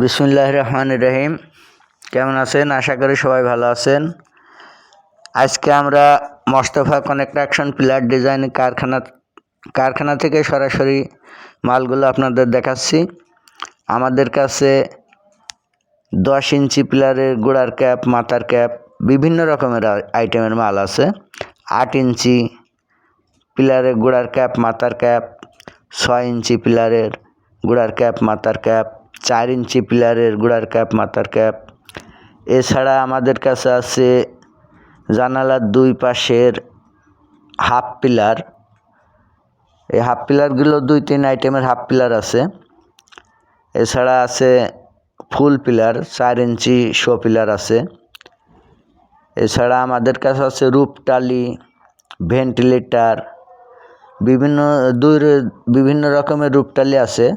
বিসমিল্লাহির রহমানির রহিম। কেমন আছেন? আশা করি সবাই ভালো আছেন। আজকে আমরা মোস্তফা কনস্ট্রাকশন পিলার ডিজাইন কারখানা থেকে সরাসরি মালগুলো আপনাদের দেখাচ্ছি। আমাদের কাছে 10 ইঞ্চি পিলারের গোড়ার ক্যাপ, মাথার ক্যাপ, বিভিন্ন রকমের আইটেমের মাল আছে। 8 ইঞ্চি পিলারের গোড়ার ক্যাপ, মাথার ক্যাপ, 6 ইঞ্চি পিলারের গোড়ার ক্যাপ, মাথার ক্যাপ, 4 ইঞ্চি পিলারের গোড়ার ক্যাপ, মাথার ক্যাপ। এছাড়া আমাদের কাছে আছে জানালার দুই পাশের হাফ পিলার। এই হাফ পিলারগুলো 2-3 আইটেমের হাফ পিলার আছে। এছাড়া আছে ফুল পিলার, 4 ইঞ্চি শো পিলার আছে। এছাড়া আমাদের কাছে আছে রূপটালি, ভেন্টিলেটার, বিভিন্ন রকমের রূপটালি আছে,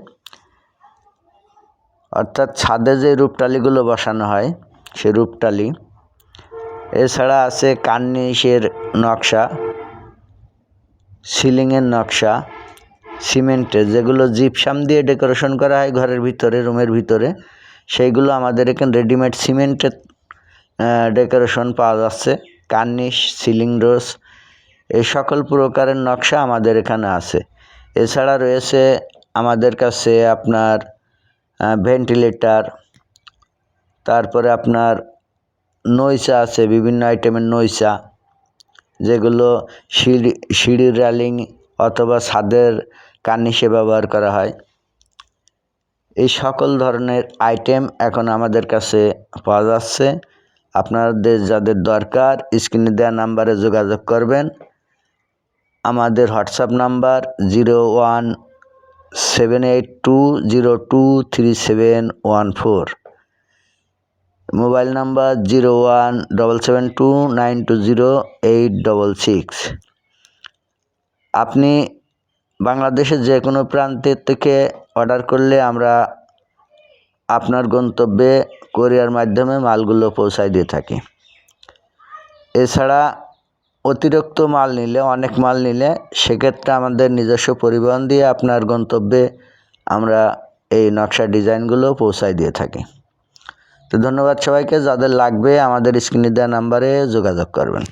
অর্থাৎ ছাদে যে রূপটালিগুলো বসানো হয় সে রূপটালি। এছাড়া আছে কার্নিশের নকশা, সিলিংয়ের নকশা, সিমেন্টের যেগুলো জিপসাম দিয়ে ডেকোরেশন করা হয় ঘরের ভিতরে, রুমের ভিতরে, সেইগুলো আমাদের এখানে রেডিমেড সিমেন্টের ডেকোরেশন পাওয়া যাচ্ছে। কার্নিশ, সিলিং রোজ, এই সকল প্রকারের নকশা আমাদের এখানে আছে। এছাড়া রয়েছে আমাদের কাছে আপনার ভেন্টিলেটার, তারপরে আপনার নইসা আছে, বিভিন্ন আইটেমের নইসা, যেগুলো সিঁড়ির রেলিং অথবা ছাদের কার্নিশে ব্যবহার করা হয়। এই সকল ধরনের আইটেম এখন আমাদের কাছে পাওয়া যাচ্ছে। আপনাদের যাদের দরকার স্ক্রিনে দেওয়া নাম্বারে যোগাযোগ করবেন। আমাদের হোয়াটসঅ্যাপ নাম্বার 0178202371 মোবাইল নাম্বার 0177292086। আপনি বাংলাদেশের যে কোনো প্রান্তের থেকে অর্ডার করলে আমরা আপনার গন্তব্যে কোরিয়ার মাধ্যমে মালগুলো পৌঁছায় দিয়ে থাকি। এছাড়া অতিরিক্ত মাল নিলে, অনেক মাল নিলে, সেক্ষেত্রে আমাদের নিজস্ব পরিবহন দিয়ে আপনার গন্তব্যে আমরা এই নকশা ডিজাইনগুলো পৌঁছায় দিয়ে থাকি। তো ধন্যবাদ সবাইকে। যাদের লাগবে আমাদের স্ক্রিনে দেওয়া নাম্বারে যোগাযোগ করবেন।